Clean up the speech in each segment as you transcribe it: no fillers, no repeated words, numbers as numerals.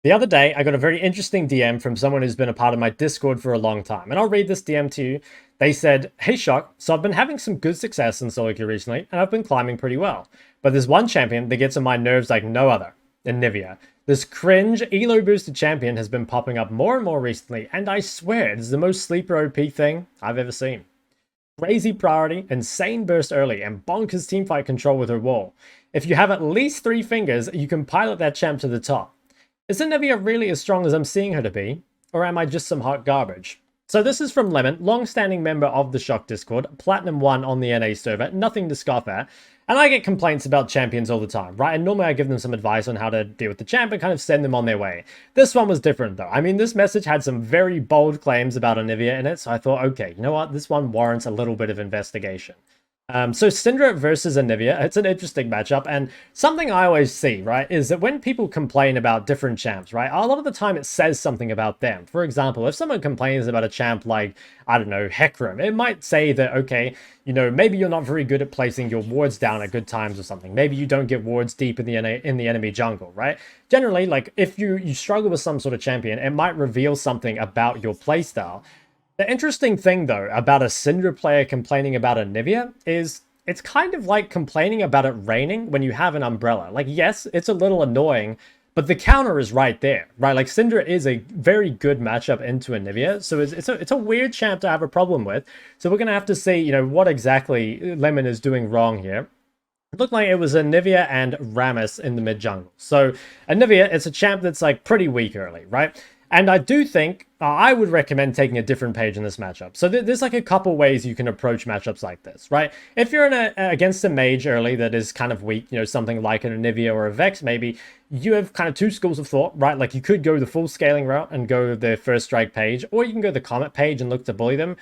The other day, I got a very interesting DM from someone who's been a part of my Discord for a long time, and I'll read this DM to you. They said, "Hey Shok, so I've been having some good success in solo queue recently, and I've been climbing pretty well. But there's one champion that gets on my nerves like no other, Anivia. This cringe elo boosted champion has been popping up more and more recently, and I swear it is the most sleeper OP thing I've ever seen. Crazy priority, insane burst early, and bonkers teamfight control with her wall. If you have at least 3 fingers, you can pilot that champ to the top. Is Anivia really as strong as I'm seeing her to be? Or am I just some hot garbage?" So this is from Lemon, long-standing member of the Shok Discord, Platinum 1 on the NA server, nothing to scoff at. And I get complaints about champions all the time, right? And normally I give them some advice on how to deal with the champ and kind of send them on their way. This one was different though. I mean, this message had some very bold claims about Anivia in it, so I thought, okay, you know what? This one warrants a little bit of investigation. So Syndra versus Anivia, it's an interesting matchup, and something I always see, right, is that when people complain about different champs, right, a lot of the time it says something about them. For example, if someone complains about a champ like, I don't know, Hecarim, it might say that, okay, you know, maybe you're not very good at placing your wards down at good times or something. Maybe you don't get wards deep in the enemy jungle, right? Generally, like, if you struggle with some sort of champion, it might reveal something about your playstyle. The interesting thing, though, about a Syndra player complaining about Anivia is it's kind of like complaining about it raining when you have an umbrella. Like, yes, it's a little annoying, but the counter is right there, right? Like, Syndra is a very good matchup into Anivia, so it's a weird champ to have a problem with. So we're going to have to see, you know, what exactly Lemon is doing wrong here. It looked like it was Anivia and Rammus in the mid jungle. So Anivia, it's a champ that's like pretty weak early, right? And I do think I would recommend taking a different page in this matchup. So there's like a couple ways you can approach matchups like this, right? If you're in against a mage early that is kind of weak, you know, something like an Anivia or a Vex maybe, you have kind of 2 schools of thought, right? Like you could go the full scaling route and go the first strike page, or you can go the Comet page and look to bully them.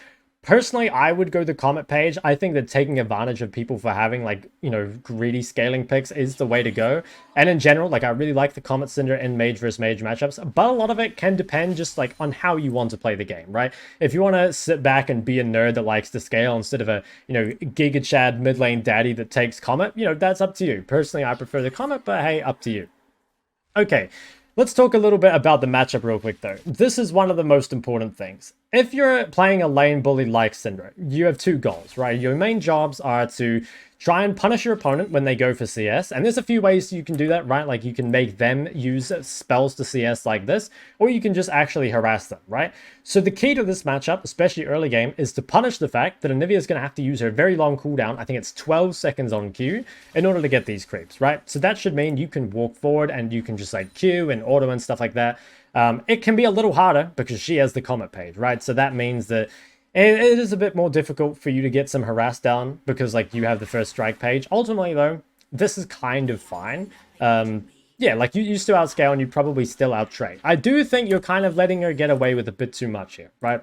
Personally, I would go the Comet page. I think that taking advantage of people for having, like, you know, greedy scaling picks is the way to go. And in general, like, I really like the Comet Cinder in mage versus mage matchups, but a lot of it can depend just, like, on how you want to play the game, right? If you want to sit back and be a nerd that likes to scale instead of a, you know, Giga Chad mid lane daddy that takes Comet, you know, that's up to you. Personally, I prefer the Comet, but hey, up to you. Okay, let's talk a little bit about the matchup real quick though. This is one of the most important things. If you're playing a lane bully like Syndra, you have 2 goals, right? Your main jobs are to try and punish your opponent when they go for CS. And there's a few ways you can do that, right? Like you can make them use spells to CS like this, or you can just actually harass them, right? So the key to this matchup, especially early game, is to punish the fact that Anivia is going to have to use her very long cooldown. I think it's 12 seconds on Q in order to get these creeps, right? So that should mean you can walk forward and you can just like Q and auto and stuff like that. It can be a little harder because she has the Comet page, right? So that means that it is a bit more difficult for you to get some harass down because, like, you have the first strike page. Ultimately, though, this is kind of fine. Yeah, like, you still outscale and you probably still outtrade. I do think you're kind of letting her get away with a bit too much here, right?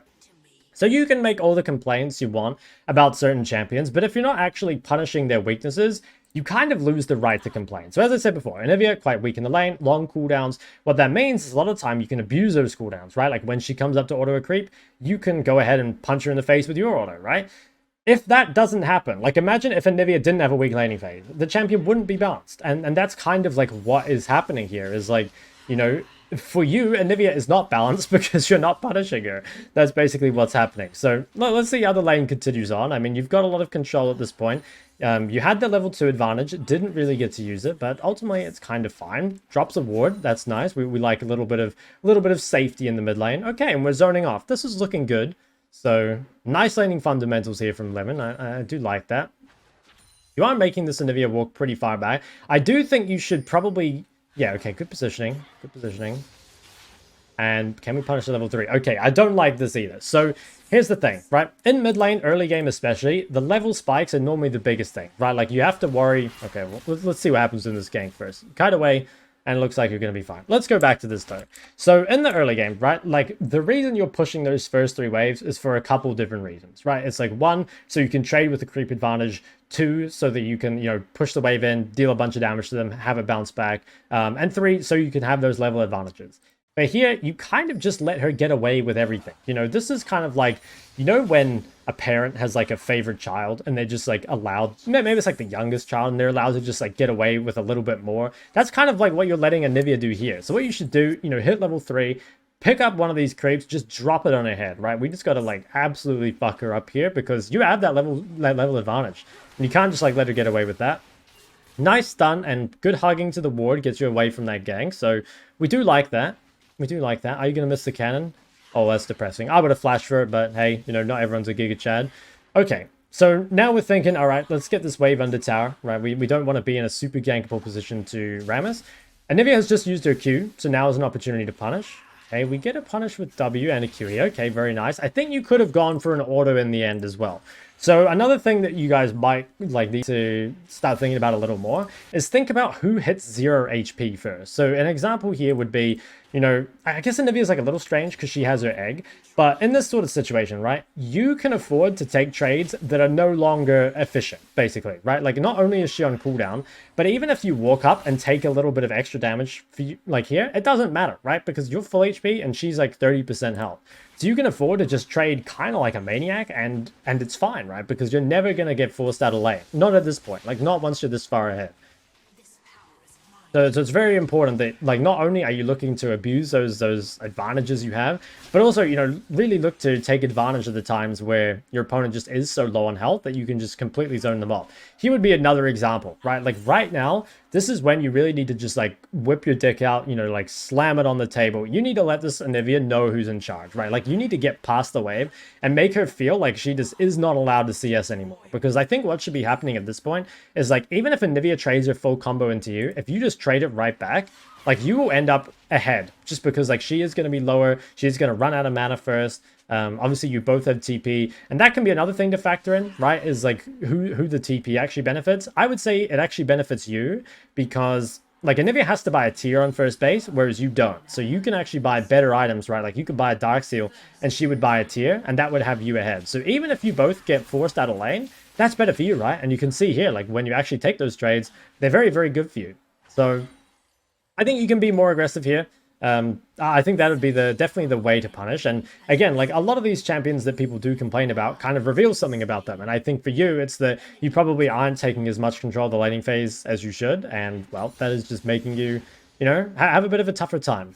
So you can make all the complaints you want about certain champions, but if you're not actually punishing their weaknesses, you kind of lose the right to complain. So as I said before, Anivia, quite weak in the lane, long cooldowns. What that means is a lot of time you can abuse those cooldowns, right? Like when she comes up to auto a creep, you can go ahead and punch her in the face with your auto, right? If that doesn't happen, like imagine if Anivia didn't have a weak laning phase, the champion wouldn't be balanced. And that's kind of like what is happening here is like, you know, for you, Anivia is not balanced because you're not punishing her. That's basically what's happening. So let's see how the lane continues on. I mean, you've got a lot of control at this point. You had the level 2 advantage, didn't really get to use it, but ultimately it's kind of fine. Drops a ward, that's nice. We like a little bit of safety in the mid lane. Okay, and we're zoning off. This is looking good. So nice laning fundamentals here from Lemon. I do like that. You are making this Anivia walk pretty far back. I do think you should probably... Yeah, okay, good positioning. Good positioning. And can we punish the level 3? Okay, I don't like this either. So here's the thing, right? In mid lane, early game especially, the level spikes are normally the biggest thing, right? Like you have to worry. Okay, well, let's see what happens in this game first. Kite away, and it looks like you're going to be fine. Let's go back to this though. So in the early game, right? Like the reason you're pushing those first 3 waves is for a couple different reasons, right? It's like 1, so you can trade with the creep advantage. 2, so that you can, you know, push the wave in, deal a bunch of damage to them, have it bounce back. And 3, so you can have those level advantages. But here, you kind of just let her get away with everything. You know, this is kind of like, you know, when a parent has like a favorite child and they're just like allowed, maybe it's like the youngest child and they're allowed to just like get away with a little bit more. That's kind of like what you're letting Anivia do here. So what you should do, you know, hit level 3, pick up one of these creeps, just drop it on her head, right? We just got to like absolutely fuck her up here because you have that level advantage. And you can't just like let her get away with that. Nice stun and good hugging to the ward gets you away from that gang. So we do like that. We do like that. Are you going to miss the cannon? Oh, that's depressing. I would have flashed for it, but hey, you know, not everyone's a Giga Chad. Okay, so now we're thinking, all right, let's get this wave under tower, right? We don't want to be in a super gankable position to ram us. Anivia has just used her Q, so now is an opportunity to punish. Okay, we get a punish with W and a Q here. Okay, very nice. I think you could have gone for an auto in the end as well. So another thing that you guys might like need to start thinking about a little more is think about who hits 0 HP first. So an example here would be, you know, I guess Anivia is like a little strange because she has her egg, but in this sort of situation, right, you can afford to take trades that are no longer efficient, basically, right? Like not only is she on cooldown, but even if you walk up and take a little bit of extra damage for you, like here, it doesn't matter, right? Because you're full HP and she's like 30% health. So you can afford to just trade kind of like a maniac and it's fine, right? Because you're never going to get forced out of lane. Not at this point, like not once you're this far ahead. So it's very important that, like, not only are you looking to abuse those advantages you have, but also, you know, really look to take advantage of the times where your opponent just is so low on health that you can just completely zone them off. Here would be another example, right? Like right now, this is when you really need to just like whip your dick out, you know, like slam it on the table. You need to let this Anivia know who's in charge, right? Like you need to get past the wave and make her feel like she just is not allowed to CS anymore. Because I think what should be happening at this point is like, even if Anivia trades her full combo into you, if you just trade it right back, like you will end up ahead just because like she is going to be lower. She's going to run out of mana first. Obviously you both have TP, and that can be another thing to factor in, right? Is like who the TP actually benefits. I would say it actually benefits you because like Anivia has to buy a tier on first base, whereas you don't. So you can actually buy better items, right? Like you could buy a Dark Seal and she would buy a tier and that would have you ahead. So even if you both get forced out of lane, that's better for you, right? And you can see here, like when you actually take those trades, they're very, very good for you. So I think you can be more aggressive here. I think that would be definitely the way to punish. And again, like a lot of these champions that people do complain about kind of reveal something about them. And I think for you, it's that you probably aren't taking as much control of the laning phase as you should. And well, that is just making you, you know, have a bit of a tougher time.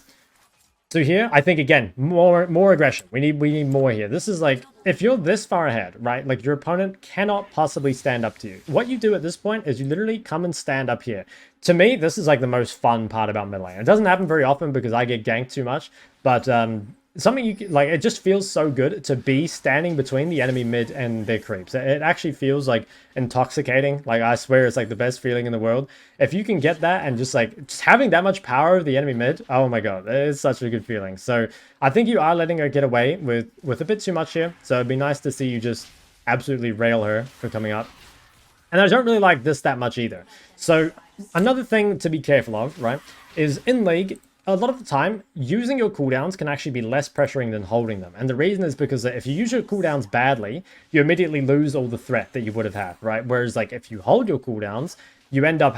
So here, I think, again, more aggression. We need more here. This is like, if you're this far ahead, right, like your opponent cannot possibly stand up to you. What you do at this point is you literally come and stand up here. To me, this is like the most fun part about mid lane. It doesn't happen very often because I get ganked too much, but something you like, it just feels so good to be standing between the enemy mid and their creeps. It actually feels like intoxicating. Like I swear it's like the best feeling in the world. If you can get that and just having that much power of the enemy mid, oh my god, it's such a good feeling. So I think you are letting her get away with a bit too much here. So it'd be nice to see you just absolutely rail her for coming up. And I don't really like this that much either. So another thing to be careful of, right, is in League, a lot of the time, using your cooldowns can actually be less pressuring than holding them. And the reason is because if you use your cooldowns badly, you immediately lose all the threat that you would have had, right? Whereas like if you hold your cooldowns, you end up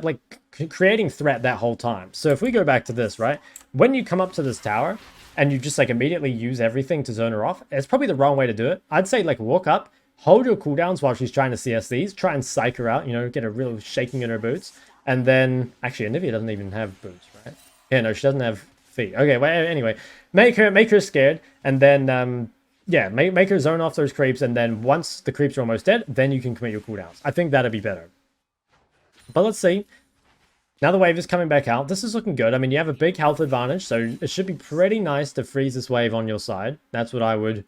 like creating threat that whole time. So if we go back to this, right? When you come up to this tower and you just like immediately use everything to zone her off, it's probably the wrong way to do it. I'd say like walk up, hold your cooldowns while she's trying to CS these, try and psych her out, you know, get a real shaking in her boots. And then, actually, Anivia doesn't even have boots, right? Yeah, no, she doesn't have feet. Okay, well, anyway, make her scared, and then, yeah, make her zone off those creeps, and then once the creeps are almost dead, then you can commit your cooldowns. I think that'd be better. But let's see. Now the wave is coming back out. This is looking good. I mean, you have a big health advantage, so it should be pretty nice to freeze this wave on your side. That's what I would...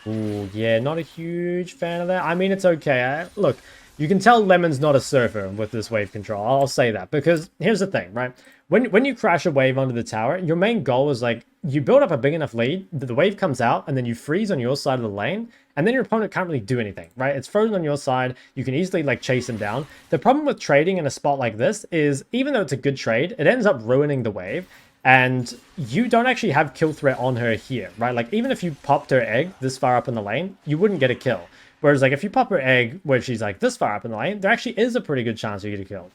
Ooh, yeah, not a huge fan of that. I mean, it's okay. Look... You can tell Lemon's not a surfer with this wave control. I'll say that because here's the thing, right? When you crash a wave onto the tower, your main goal is like you build up a big enough lead, the wave comes out, and then you freeze on your side of the lane, and then your opponent can't really do anything, right? It's frozen on your side. You can easily like chase him down. The problem with trading in a spot like this is even though it's a good trade, it ends up ruining the wave. And you don't actually have kill threat on her here, right? Like even if you popped her egg this far up in the lane, you wouldn't get a kill. Whereas, like, if you pop her egg where she's, like, this far up in the lane, there actually is a pretty good chance you get a kill.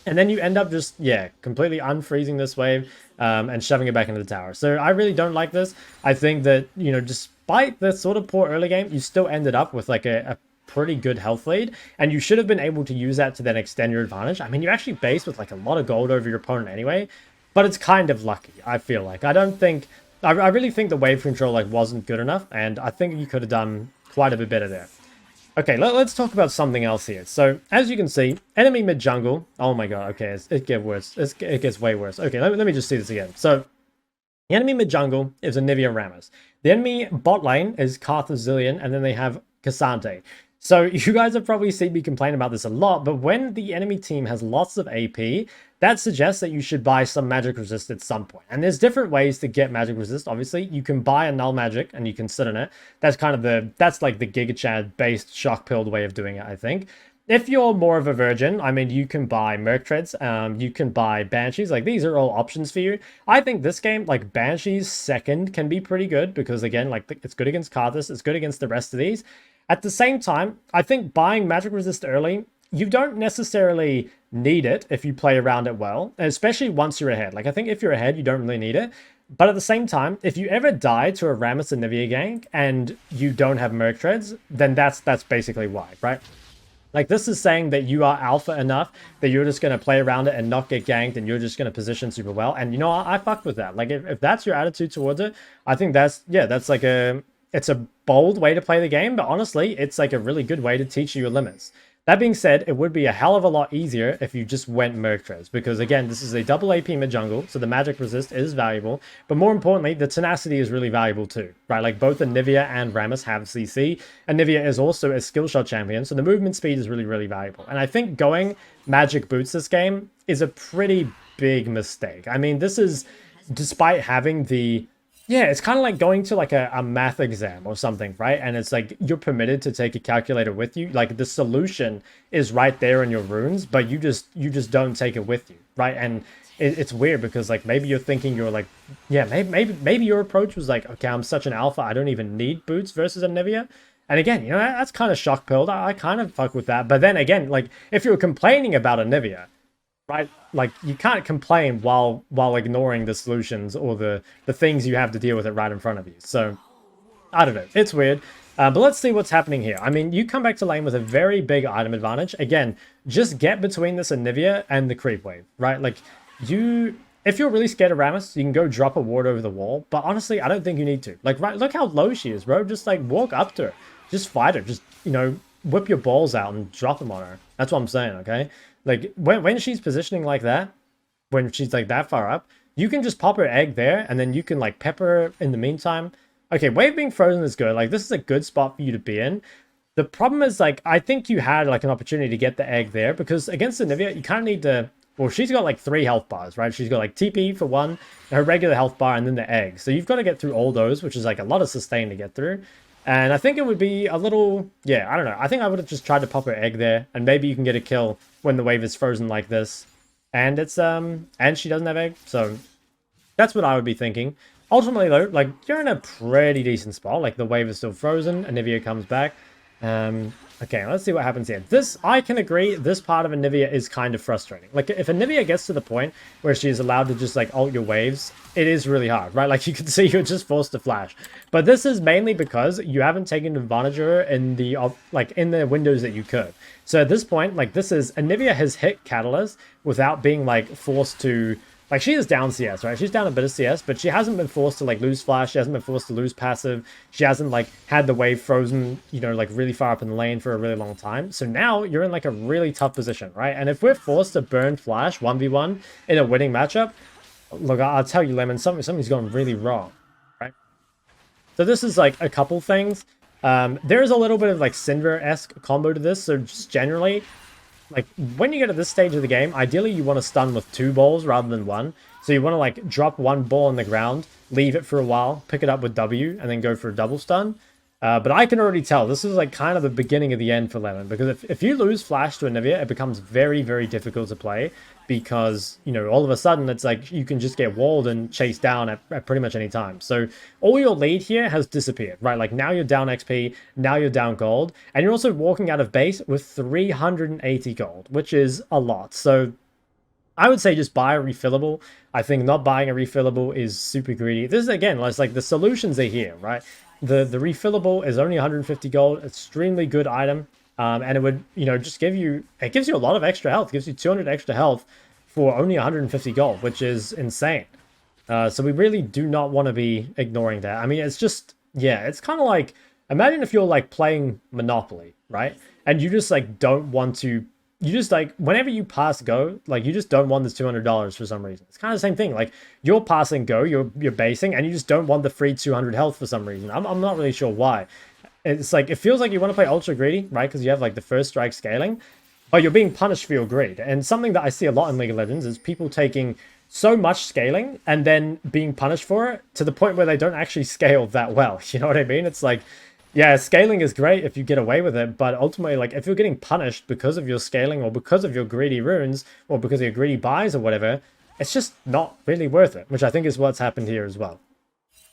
And then you end up just, yeah, completely unfreezing this wave and shoving it back into the tower. So I really don't like this. I think that, you know, despite the sort of poor early game, you still ended up with like a pretty good health lead. And you should have been able to use that to then extend your advantage. I mean, you actually base with like a lot of gold over your opponent anyway. But it's kind of lucky, I feel like. I don't think... I really think the wave control like wasn't good enough. And I think you could have done quite a bit better there. Okay, let's talk about something else here. So, as you can see, enemy mid-jungle... Oh my god, okay, it gets worse. It gets way worse. Okay, let me just see this again. So, the enemy mid-jungle is Anivia Rammus. The enemy bot lane is Karthus Zillion, and then they have Cassante. So, you guys have probably seen me complain about this a lot, but when the enemy team has lots of AP, that suggests that you should buy some magic resist at some point. And there's different ways to get magic resist, obviously. You can buy a null magic and you can sit on it. That's kind of that's like the Giga Chad based shock pilled way of doing it, I think. If you're more of a virgin, I mean, you can buy Merc Treads, you can buy Banshees. Like, these are all options for you. I think this game, like, Banshees second can be pretty good because, again, like, it's good against Karthus. It's good against the rest of these. At the same time, I think buying magic resist early, you don't necessarily need it if you play around it well, especially once you're ahead. Like, I think if you're ahead, you don't really need it. But at the same time, if you ever die to a Rammus and Nivea gank and you don't have Merc Treads, then that's basically why, right? Like, this is saying that you are alpha enough that you're just going to play around it and not get ganked and you're just going to position super well. And, you know, I fuck with that. Like, if that's your attitude towards it, I think that's like it's a bold way to play the game, but honestly, it's like a really good way to teach you your limits. That being said, it would be a hell of a lot easier if you just went Merc Treads, because again, this is a double AP mid jungle, so the magic resist is valuable, but more importantly, the tenacity is really valuable too, right? Like, both Anivia and Rammus have CC. Anivia is also a skill shot champion, so the movement speed is really, really valuable. And I think going magic boots this game is a pretty big mistake. I mean, this is, despite having the... Yeah, it's kind of like going to like a math exam or something, right? And it's like you're permitted to take a calculator with you. Like, the solution is right there in your runes, but you just don't take it with you, right? And it's weird because like maybe you're thinking you're like, yeah, maybe your approach was like, okay, I'm such an alpha, I don't even need boots versus Anivia. And again, you know, that's kind of shock pilled. I kind of fuck with that. But then again, like, if you're complaining about Anivia, right? Like, you can't complain while ignoring the solutions or the things you have to deal with it right in front of you. So, I don't know. It's weird. But let's see what's happening here. I mean, you come back to lane with a very big item advantage. Again, just get between this Anivia and the creep wave, right? Like, if you're really scared of Rammus, you can go drop a ward over the wall. But honestly, I don't think you need to. Like, right, look how low she is, bro. Just, like, walk up to her. Just fight her. Just, you know, whip your balls out and drop them on her. That's what I'm saying, okay? Like, when she's positioning like that, when she's like that far up, you can just pop her egg there, and then you can like pepper her in the meantime. Okay, wave being frozen is good. Like, this is a good spot for you to be in. The problem is, like, I think you had like an opportunity to get the egg there, because against Anivia, you kind of need to... Well, she's got like 3 health bars, right? She's got like TP for 1, her regular health bar, and then the egg. So you've got to get through all those, which is like a lot of sustain to get through. And I think it would be a little... Yeah, I don't know. I think I would have just tried to pop her egg there, and maybe you can get a kill when the wave is frozen like this. And it's, and she doesn't have egg, so that's what I would be thinking. Ultimately, though, like, you're in a pretty decent spot. Like, the wave is still frozen, Anivia comes back. Okay, let's see what happens here. This, I can agree, this part of Anivia is kind of frustrating. Like, if Anivia gets to the point where she is allowed to just, like, ult your waves, it is really hard, right? Like, you can see you're just forced to flash. But this is mainly because you haven't taken advantage of her in the, like, in the windows that you could. So at this point, like, this is, Anivia has hit Catalyst without being, like, forced to... Like, she is down CS, right? She's down a bit of CS, but she hasn't been forced to, like, lose flash. She hasn't been forced to lose passive. She hasn't, like, had the wave frozen, you know, like, really far up in the lane for a really long time. So now you're in, like, a really tough position, right? And if we're forced to burn flash 1v1 in a winning matchup, look, I'll tell you, Lemon, something's gone really wrong, right? So this is, like, a couple things. There is a little bit of, like, Syndra-esque combo to this. So just generally... Like, when you get to this stage of the game, ideally you want to stun with 2 balls rather than 1. So you want to, like, drop 1 ball on the ground, leave it for a while, pick it up with W, and then go for a double stun. But I can already tell, this is, like, kind of the beginning of the end for Lemon. Because if you lose flash to Anivia, it becomes very, very difficult to play. Because, you know, all of a sudden, it's like you can just get walled and chased down at pretty much any time. So all your lead here has disappeared, right? Like, now you're down XP, now you're down gold. And you're also walking out of base with 380 gold, which is a lot. So I would say just buy a refillable. I think not buying a refillable is super greedy. This is again, it's like the solutions are here, right? The refillable is only 150 gold, extremely good item, and it would just give you a lot of extra health, gives you 200 extra health for only 150 gold, which is insane. So we really do not want to be ignoring that. I mean, it's just yeah, it's kind of like imagine if you're like playing Monopoly, right? And you just like don't want to you just like whenever you pass go, like you just don't want this $200 for some reason. It's kind of the same thing. Like you're passing go, you're basing, and you just don't want the free 200 health for some reason. I'm not really sure why. It's like it feels like you want to play ultra greedy, right? Because you have like the first strike scaling, but you're being punished for your greed. And something that I see a lot in League of Legends is people taking so much scaling and then being punished for it to the point where they don't actually scale that well. You know what I mean? It's like yeah, scaling is great if you get away with it, but ultimately, like, if you're getting punished because of your scaling or because of your greedy runes or because of your greedy buys or whatever, it's just not really worth it, which I think is what's happened here as well.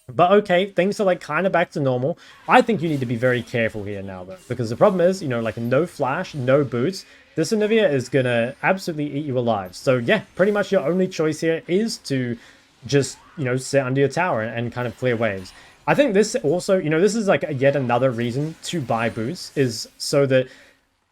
But okay, things are like kind of back to normal. I think you need to be very careful here now, though, because the problem is, like no flash, no boots. This Anivia is gonna absolutely eat you alive. So yeah, pretty much your only choice here is to just, sit under your tower and kind of clear waves. I think this also, this is like yet another reason to buy boots is so that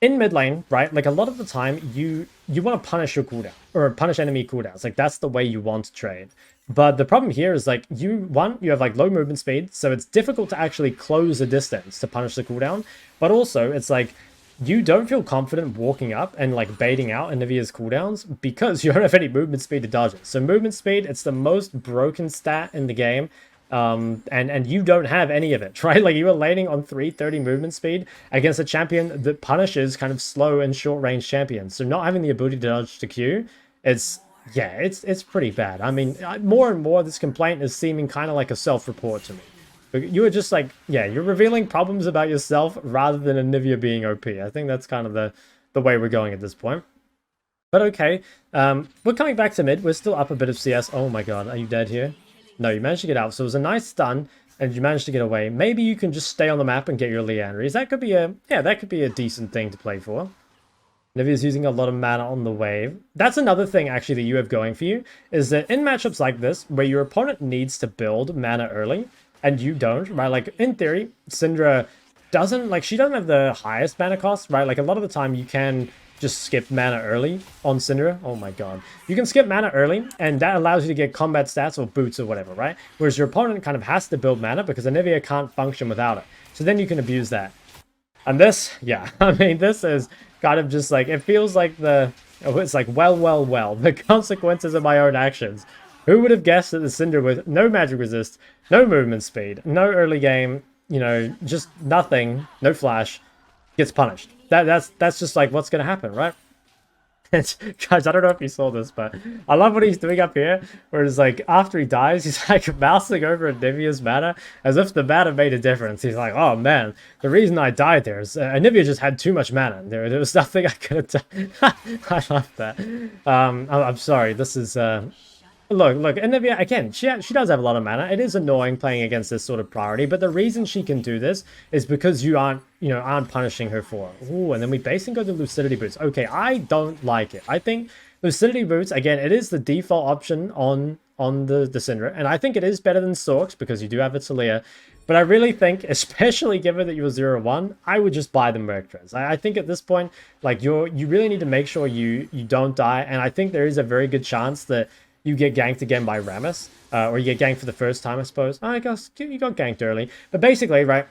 in mid lane, right, like a lot of the time you want to punish your cooldown or punish enemy cooldowns. Like that's the way you want to trade. But the problem here is like you have like low movement speed, so it's difficult to actually close the distance to punish the cooldown. But also it's like you don't feel confident walking up and like baiting out Anivia's cooldowns because you don't have any movement speed to dodge it. So movement speed, it's the most broken stat in the game. And you don't have any of it, right? Like you are laning on 330 movement speed against a champion that punishes kind of slow and short range champions. So not having the ability to dodge to Q, it's pretty bad. I mean, more and more this complaint is seeming kind of like a self-report to me. You are just like, yeah, you're revealing problems about yourself rather than Anivia being OP. I think that's kind of the way we're going at this point. But okay, we're coming back to mid. We're still up a bit of CS. Oh my god, are you dead here? No, you managed to get out. So it was a nice stun, and you managed to get away. Maybe you can just stay on the map and get your Leandries. That could be a decent thing to play for. Nivea's using a lot of mana on the wave. That's another thing actually that you have going for you, is that in matchups like this, where your opponent needs to build mana early, and you don't, right? Like in theory, Syndra she doesn't have the highest mana cost, right? Like a lot of the time you can just skip mana early on Syndra. Oh my god. You can skip mana early, and that allows you to get combat stats or boots or whatever, right? Whereas your opponent kind of has to build mana because Anivia can't function without it. So then you can abuse that. And this, yeah, I mean, this is kind of just like, it feels like it's like, well, the consequences of my own actions. Who would have guessed that the Syndra with no magic resist, no movement speed, no early game, just nothing, no flash, gets punished. That's just like what's gonna happen, right? Guys, I don't know if you saw this, but I love what he's doing up here, where it's like after he dies, he's like mousing over Anivia's mana as if the mana made a difference. He's like, oh man, the reason I died there is Anivia just had too much mana. There was nothing I could have done. I love that. I'm sorry. This is Look, Anivia, again, she does have a lot of mana. It is annoying playing against this sort of priority, but the reason she can do this is because you aren't punishing her for it. Ooh, and then we basically go to Lucidity Boots. Okay, I don't like it. I think Lucidity Boots, again, it is the default option on the Syndra, and I think it is better than Sorks because you do have a Talia, but I really think, especially given that you were 0-1, I would just buy the Merc. I think at this point, like, you really need to make sure you don't die, and I think there is a very good chance that you get ganked again by Rammus, or you get ganked for the first time, I suppose. I guess you got ganked early. But basically, right,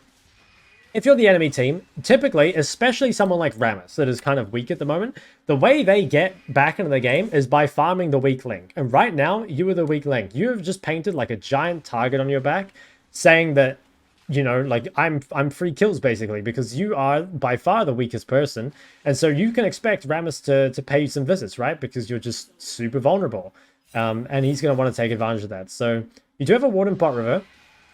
if you're the enemy team, typically, especially someone like Rammus that is kind of weak at the moment, the way they get back into the game is by farming the weak link. And right now, you are the weak link. You have just painted like a giant target on your back, saying that, like, I'm free kills, basically, because you are by far the weakest person. And so you can expect Rammus to pay you some visits, right? Because you're just super vulnerable. And he's going to want to take advantage of that. So you do have a Warden Pot River,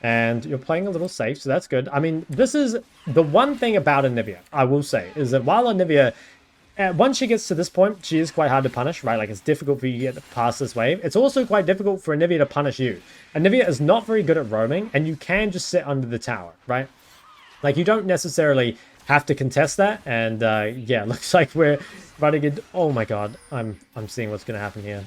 and you're playing a little safe, so that's good. I mean, this is the one thing about Anivia, I will say, is that while Anivia, once she gets to this point, she is quite hard to punish, right? Like, it's difficult for you to get past this wave. It's also quite difficult for Anivia to punish you. Anivia is not very good at roaming, and you can just sit under the tower, right? Like, you don't necessarily have to contest that. And yeah, looks like we're running into... Oh my god, I'm seeing what's going to happen here.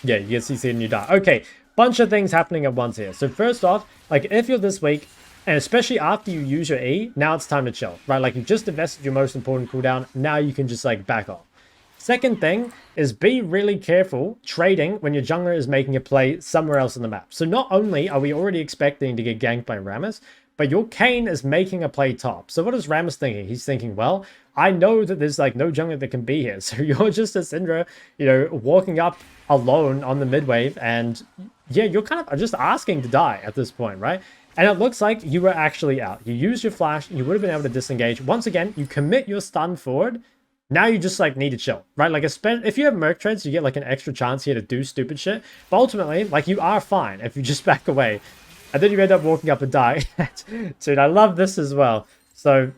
Yeah, you get CC and you die. Okay, bunch of things happening at once here. So first off, like if you're this weak, and especially after you use your E, now it's time to chill, right? Like you just invested your most important cooldown, now you can just like back off. Second thing is be really careful trading when your jungler is making a play somewhere else on the map. So not only are we already expecting to get ganked by Rammus, but your Kayn is making a play top. So what is Rammus thinking? He's thinking, well, I know that there's like no jungler that can be here. So you're just a Syndra, you know, walking up alone on the mid wave. And yeah, you're kind of just asking to die at this point, right? And it looks like you were actually out. You used your flash. You would have been able to disengage. Once again, you commit your stun forward. Now you just like need to chill, right? Like if you have Merc Treads, you get like an extra chance here to do stupid shit. But ultimately, like you are fine if you just back away. And then you end up walking up and die. Dude, I love this as well. So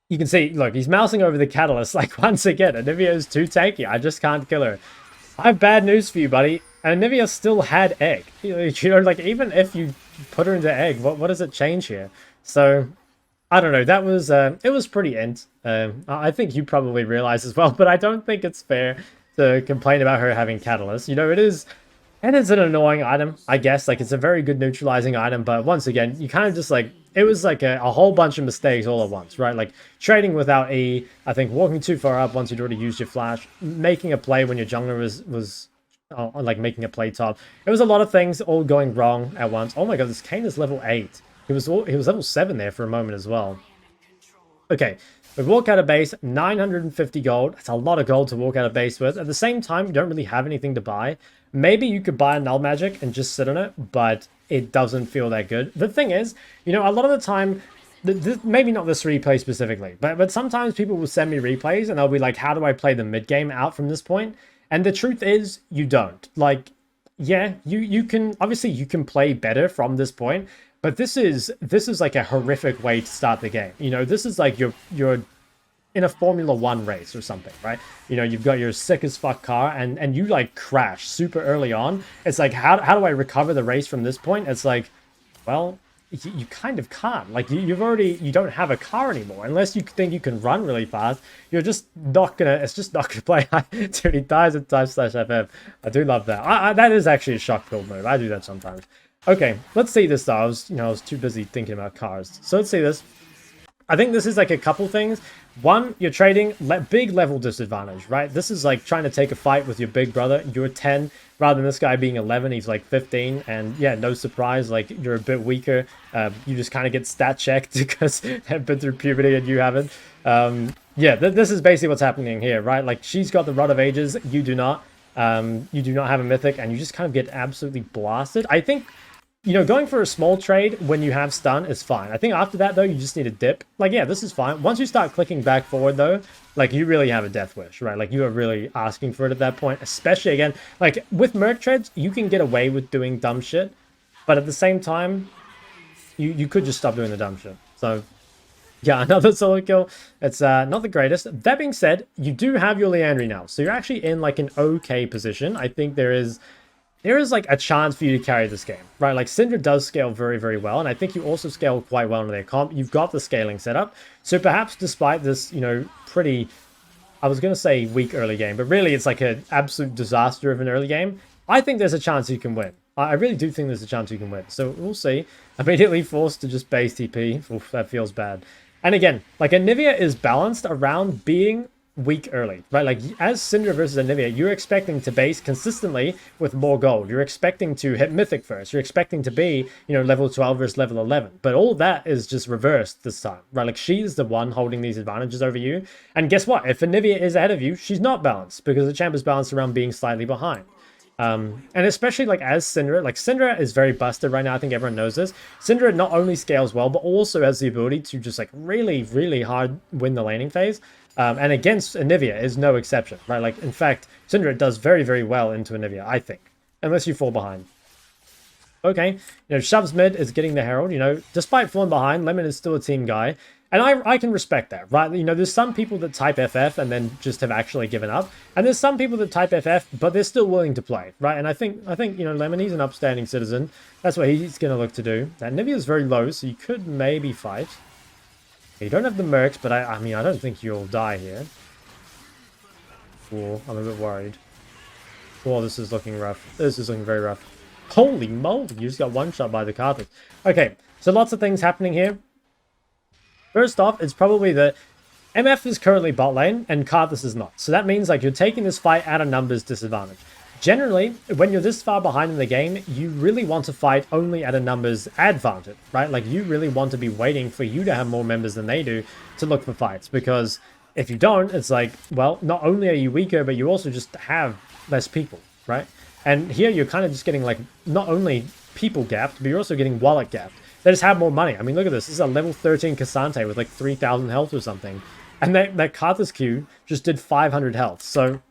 you can see, look, he's mousing over the Catalyst. Like once again, Anivia is too tanky. I just can't kill her. I have bad news for you, buddy. Anivia still had egg. You know, like even if you put her into egg, what does it change here? So I don't know. That was it was pretty int. I think you probably realize as well, but I don't think it's fair to complain about her having Catalyst. You know, it is an annoying item, I guess. Like it's a very good neutralizing item, but once again, you kind of just like it was like a whole bunch of mistakes all at once, right? Like trading without E, I think walking too far up once you'd already used your flash, making a play when your jungler was like making a play top. It was a lot of things all going wrong at once. Oh my god, this Kayn is level 8. He was level 7 there for a moment as well. Okay, we walk out of base, 950 gold. That's a lot of gold to walk out of base with. At the same time, you don't really have anything to buy. Maybe you could buy a null magic and just sit on it, but it doesn't feel that good. The thing is, you know, a lot of the time, maybe not this replay specifically, but sometimes people will send me replays and they'll be like, how do I play the mid game out from this point? And the truth is, you don't. Like, yeah, you can, obviously you can play better from this point, but this is like a horrific way to start the game. You know, this is like you're in a Formula 1 race or something, right? You know, you've got your sick as fuck car and you like crash super early on. It's like, how do I recover the race from this point? It's like, well, you kind of can't. Like you don't have a car anymore unless you think you can run really fast. You're just not gonna. It's just not gonna play. Dude, he dies at time/FF. I do love that. That is actually a Shok build move. I do that sometimes. Okay, let's see this though. I was too busy thinking about cars. So let's see this. I think this is like a couple things. One, you're trading big level disadvantage, right? This is like trying to take a fight with your big brother. You're 10, rather than this guy being 11, he's like 15. And yeah, no surprise, like you're a bit weaker. You just kind of get stat checked because they've been through puberty and you haven't. Yeah, this is basically what's happening here, right? Like she's got the Rod of Ages, you do not. You do not have a mythic and you just kind of get absolutely blasted. I think, you know, going for a small trade when you have stun is fine. I think after that, though, you just need a dip. Like, yeah, this is fine. Once you start clicking back forward, though, like, you really have a death wish, right? Like, you are really asking for it at that point. Especially, again, like, with Merc Treads, you can get away with doing dumb shit. But at the same time, you could just stop doing the dumb shit. So, yeah, another solo kill. It's not the greatest. That being said, you do have your Leandry now. So you're actually in, like, an okay position. I think there is like a chance for you to carry this game, right? Like Syndra does scale very, very well. And I think you also scale quite well in their comp. You've got the scaling set up. So perhaps despite this, you know, pretty, I was going to say weak early game, but really it's like an absolute disaster of an early game. I think there's a chance you can win. I really do think there's a chance you can win. So we'll see. Immediately forced to just base TP. Oof, that feels bad. And again, like Anivia is balanced around being weak early, right? Like as Syndra versus Anivia, you're expecting to base consistently with more gold. You're expecting to hit Mythic first. You're expecting to be, you know, level 12 versus level 11. But all that is just reversed this time, right? Like she's the one holding these advantages over you. And guess what? If Anivia is ahead of you, she's not balanced because the champ is balanced around being slightly behind. And especially like as Syndra, like Syndra is very busted right now. I think everyone knows this. Syndra not only scales well, but also has the ability to just like really, really hard win the laning phase. And against Anivia is no exception, right? Like, in fact, Syndra does very, very well into Anivia, I think. Unless you fall behind. Okay, you know, Shoves mid is getting the Herald, you know. Despite falling behind, Lemon is still a team guy. And I can respect that, right? You know, there's some people that type FF and then just have actually given up. And there's some people that type FF, but they're still willing to play, right? And I think you know, Lemon, he's an upstanding citizen. That's what he's going to look to do. That Anivia is very low, so you could maybe fight. You don't have the mercs, but I mean, I don't think you'll die here. Oh, I'm a bit worried. Oh, this is looking rough. This is looking very rough. Holy moly, you just got one shot by the Karthus. Okay, so lots of things happening here. First off, it's probably that MF is currently bot lane and Karthus is not. So that means like you're taking this fight at a numbers disadvantage. Generally, when you're this far behind in the game, you really want to fight only at a numbers advantage, right? Like you really want to be waiting for you to have more members than they do to look for fights. Because if you don't, it's like, well, not only are you weaker, but you also just have less people, right? And here you're kind of just getting like not only people gapped, but you're also getting wallet gapped. They just have more money. I mean, look at this. This is a level 13 Cassante with like 3,000 health or something. And that Karthus Q just did 500 health. So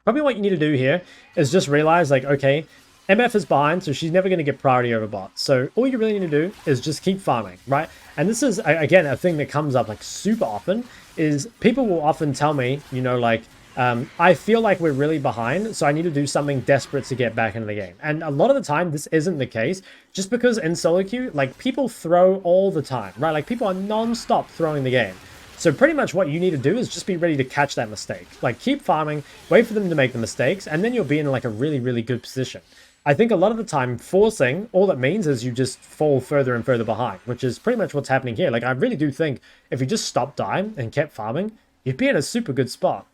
probably what you need to do here is just realize like, okay, MF is behind, so she's never going to get priority over bot. So all you really need to do is just keep farming, right? And this is, again, a thing that comes up like super often is people will often tell me, you know, like, I feel like we're really behind, so I need to do something desperate to get back into the game. And a lot of the time, this isn't the case, just because in solo queue, like, people throw all the time, right? Like, people are non-stop throwing the game. So pretty much what you need to do is just be ready to catch that mistake. Like, keep farming, wait for them to make the mistakes, and then you'll be in, like, a really, really good position. I think a lot of the time, forcing, all it means is you just fall further and further behind, which is pretty much what's happening here. Like, I really do think if you just stopped dying and kept farming, you'd be in a super good spot.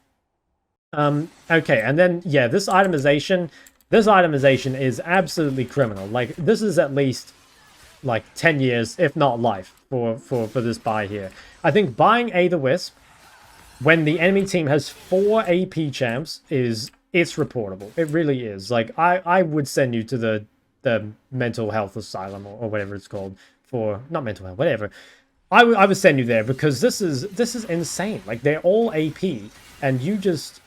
Okay, and then, yeah, this itemization is absolutely criminal. Like, this is at least, like, 10 years, if not life, for this buy here. I think buying the Wisp, when the enemy team has 4 AP champs, it's reportable. It really is. Like, I would send you to the mental health asylum, or whatever it's called, for, not mental health, whatever. I would send you there, because this is insane. Like, they're all AP, and you just...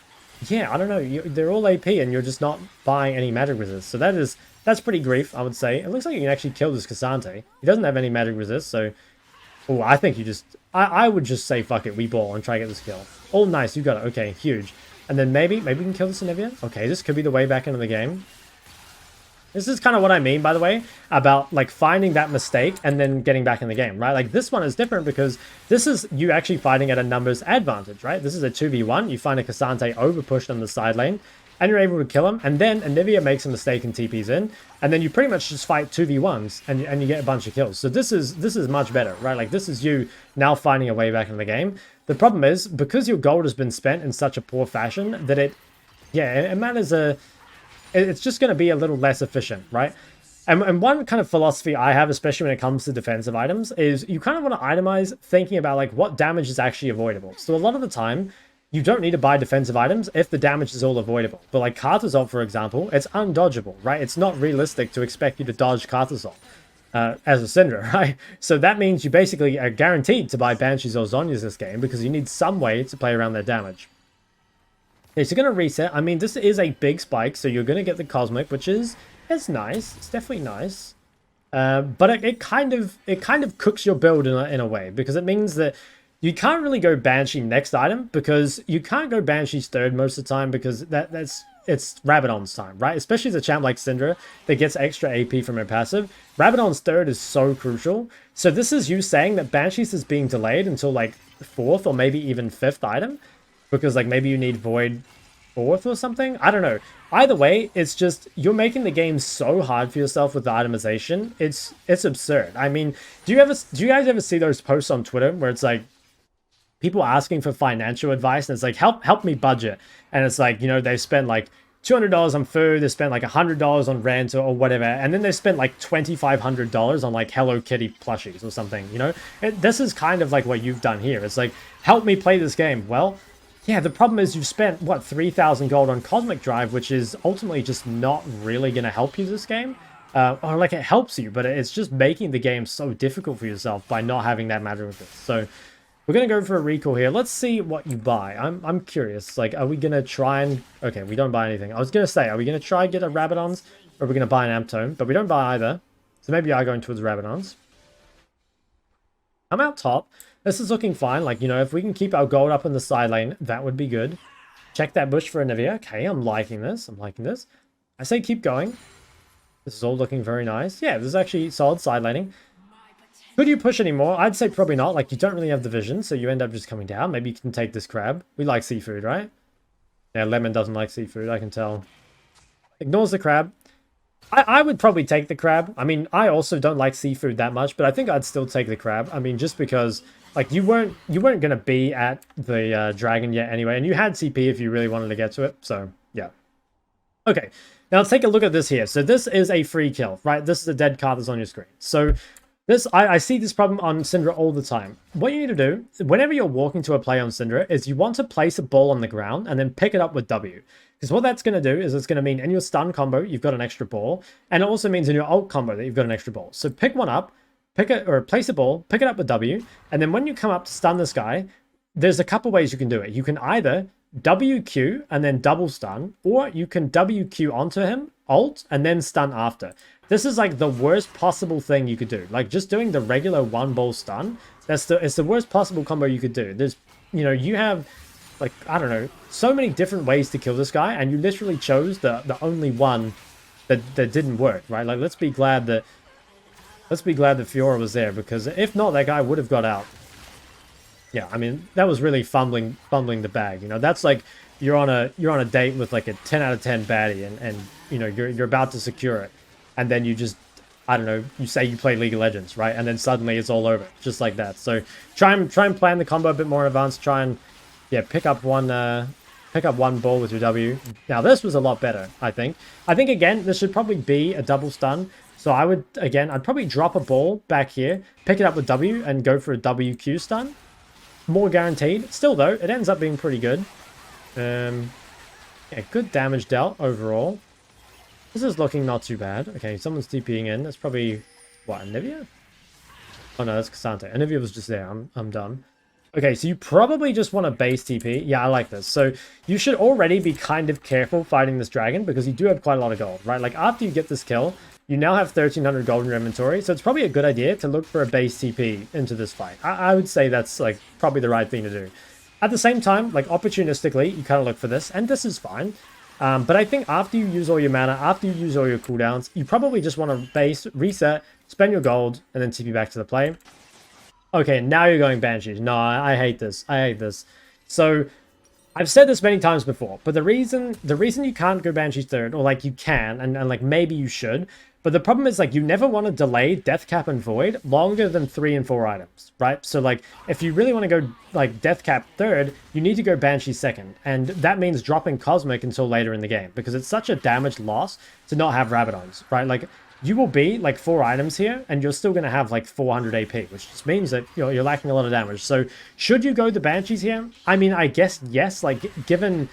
Yeah, I don't know. They're all AP, and you're just not buying any magic resist. So that's pretty grief, I would say. It looks like you can actually kill this Cassante. He doesn't have any magic resist, so... Oh, I think you just... I would just say, fuck it, we ball and try to get this kill. Oh, nice, you got it. Okay, huge. And then maybe we can kill this Anivia. Okay, this could be the way back into the game. This is kind of what I mean, by the way, about like finding that mistake and then getting back in the game, right? Like this one is different because this is you actually fighting at a numbers advantage, right? This is a 2v1. You find a Cassante overpushed on the side lane and you're able to kill him. And then Anivia makes a mistake and TPs in. And then you pretty much just fight 2v1s and you get a bunch of kills. So this is much better, right? Like this is you now finding a way back in the game. The problem is because your gold has been spent in such a poor fashion that it matters it's just going to be a little less efficient, right? And one kind of philosophy I have, especially when it comes to defensive items, is you kind of want to itemize thinking about like what damage is actually avoidable. So a lot of the time, you don't need to buy defensive items if the damage is all avoidable. But like Karthus ult, for example, it's undodgeable, right? It's not realistic to expect you to dodge Karthus ult as a Syndra, right? So that means you basically are guaranteed to buy Banshees or Zhonya's this game because you need some way to play around their damage. Okay, so you're going to reset. I mean, this is a big spike, so you're going to get the Cosmic, which is nice. It's definitely nice. But it kind of cooks your build in a way, because it means that you can't really go Banshee next item, because you can't go Banshee's third most of the time, because it's Rabadon's time, right? Especially as a champ like Syndra that gets extra AP from her passive. Rabadon's third is so crucial. So this is you saying that Banshee's is being delayed until like 4th or maybe even 5th item. Because, like, maybe you need Void 4th or something? I don't know. Either way, it's just, you're making the game so hard for yourself with the itemization. It's absurd. I mean, do you guys ever see those posts on Twitter where it's like, people asking for financial advice, and it's like, help me budget. And it's like, you know, they've spent like $200 on food, they spent like $100 on rent or whatever, and then they spent like $2,500 on like Hello Kitty plushies or something, you know? This is kind of like what you've done here. It's like, help me play this game. Well, yeah, the problem is you've spent, what, 3,000 gold on Cosmic Drive, which is ultimately just not really going to help you this game. Or like it helps you, but it's just making the game so difficult for yourself by not having that matter with it. So we're going to go for a recall here. Let's see what you buy. I'm curious. Like, are we going to try and... Okay, we don't buy anything. I was going to say, are we going to try and get a Rabadon's? Or are we going to buy an Amptone? But we don't buy either. So maybe I'm going towards Rabadon's. I'm out top. This is looking fine. Like, you know, if we can keep our gold up in the side lane, that would be good. Check that bush for Anivia. Okay, I'm liking this. I say keep going. This is all looking very nice. Yeah, this is actually solid side laning. Could you push any more? I'd say probably not. Like, you don't really have the vision, so you end up just coming down. Maybe you can take this crab. We like seafood, right? Yeah, Lemon doesn't like seafood, I can tell. Ignores the crab. I would probably take the crab. I mean, I also don't like seafood that much, but I think I'd still take the crab. I mean, just because, like, you weren't gonna be at the dragon yet anyway, and you had CP if you really wanted to get to it. So yeah. Okay, now let's take a look at this here. So this is a free kill, right? This is a dead card that's on your screen. So this, I see this problem on Syndra all the time. What you need to do, whenever you're walking to a play on Syndra, is you want to place a ball on the ground and then pick it up with W. Because what that's going to do is it's going to mean in your stun combo, you've got an extra ball. And it also means in your ult combo that you've got an extra ball. So pick one up, pick it, or place a ball, pick it up with W. And then when you come up to stun this guy, there's a couple ways you can do it. You can either WQ and then double stun, or you can WQ onto him, ult, and then stun after. This is like the worst possible thing you could do. Like just doing the regular one ball stun, it's the worst possible combo you could do. There's, you know, you have like, I don't know, so many different ways to kill this guy, and you literally chose the only one that didn't work, right? Like let's be glad that Fiora was there, because if not, that guy would have got out. Yeah, I mean, that was really fumbling the bag. You know, that's like you're on a date with like a 10 out of 10 baddie, and you know, you're about to secure it. And then you just, I don't know, you say you play League of Legends, right? And then suddenly it's all over, just like that. So try and plan the combo a bit more in advance. Try and, yeah, pick up one ball with your W. Now this was a lot better, I think. I think again, this should probably be a double stun. So I'd probably drop a ball back here, pick it up with W, and go for a WQ stun. More guaranteed. Still though, it ends up being pretty good. Yeah, good damage dealt overall. This is looking not too bad. Okay, someone's TPing in. That's probably, what, Anivia? Oh no, that's Cassante. Anivia was just there. I'm done. Okay, so you probably just want to base TP. Yeah, I like this. So you should already be kind of careful fighting this dragon, because you do have quite a lot of gold, right? Like after you get this kill, you now have 1300 gold in your inventory. So it's probably a good idea to look for a base TP into this fight. I would say that's like probably the right thing to do. At the same time, like opportunistically, you kind of look for this, and this is fine. But I think after you use all your mana, after you use all your cooldowns, you probably just want to base, reset, spend your gold, and then TP back to the play. Okay, now you're going Banshees. No, I hate this. I hate this. So, I've said this many times before, but the reason you can't go Banshees third, or like you can, and like maybe you should, but the problem is like you never want to delay Death Cap and Void longer than 3 and 4 items, right? So like if you really want to go like Death Cap third, you need to go Banshee second, and that means dropping Cosmic until later in the game, because it's such a damage loss to not have Rabadons, right? Like you will be like 4 items here, and you're still going to have like 400 AP, which just means that you're lacking a lot of damage. So should you go the Banshees here? I mean, I guess yes, like given...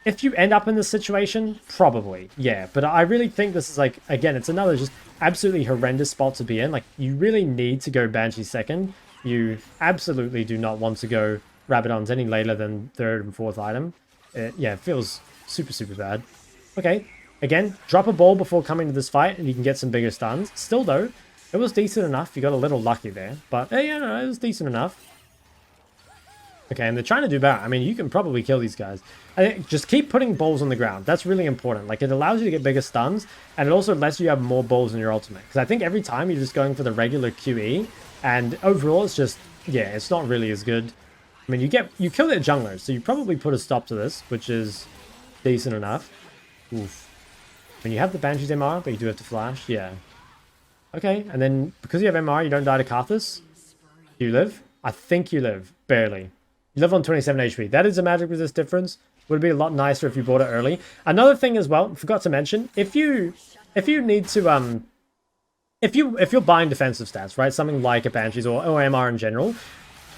If you end up in this situation, probably, yeah. But I really think this is like, again, it's another just absolutely horrendous spot to be in. Like, you really need to go Banshee second. You absolutely do not want to go Rabadons any later than 3rd and 4th item. Yeah, it feels super, super bad. Okay, again, drop a ball before coming to this fight, and you can get some bigger stuns. Still, though, it was decent enough. You got a little lucky there. But, yeah, no, it was decent enough. Okay, and they're trying to do better. I mean, you can probably kill these guys. I think just keep putting balls on the ground. That's really important. Like, it allows you to get bigger stuns, and it also lets you have more balls in your ultimate. Because I think every time you're just going for the regular QE, and overall it's just, yeah, it's not really as good. I mean, you kill their junglers, so you probably put a stop to this, which is decent enough. Oof. When you have the Banshee's MR, but you do have to flash, yeah. Okay, and then because you have MR, you don't die to Karthus. You live? I think you live, barely. You live on 27 HP. That is a magic resist difference. Would be a lot nicer if you bought it early. Another thing as well, forgot to mention, if you need to if you're buying defensive stats, right? Something like a Banshees or MR in general,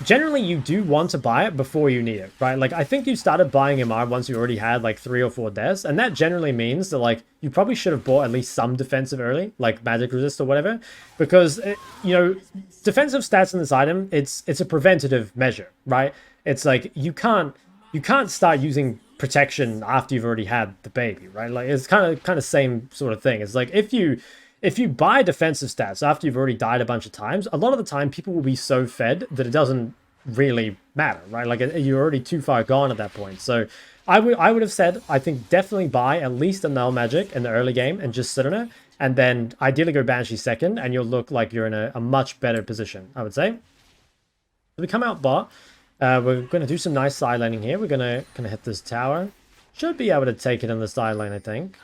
generally you do want to buy it before you need it, right? Like I think you started buying MR once you already had like 3 or 4 deaths, and that generally means that like you probably should have bought at least some defensive early, like magic resist or whatever, because you know, defensive stats in this item, it's a preventative measure, right? It's like you can't start using protection after you've already had the baby, right? Like it's kind of same sort of thing. It's like if you buy defensive stats after you've already died a bunch of times, a lot of the time people will be so fed that it doesn't really matter, right? Like you're already too far gone at that point. So I would have said, I think definitely buy at least a null magic in the early game and just sit on it. and then ideally go Banshee second, and you'll look like you're in a much better position, I would say. So we come out bot. We're going to do some nice side laning here. We're going to hit this tower. Should be able to take it in the side lane, I think.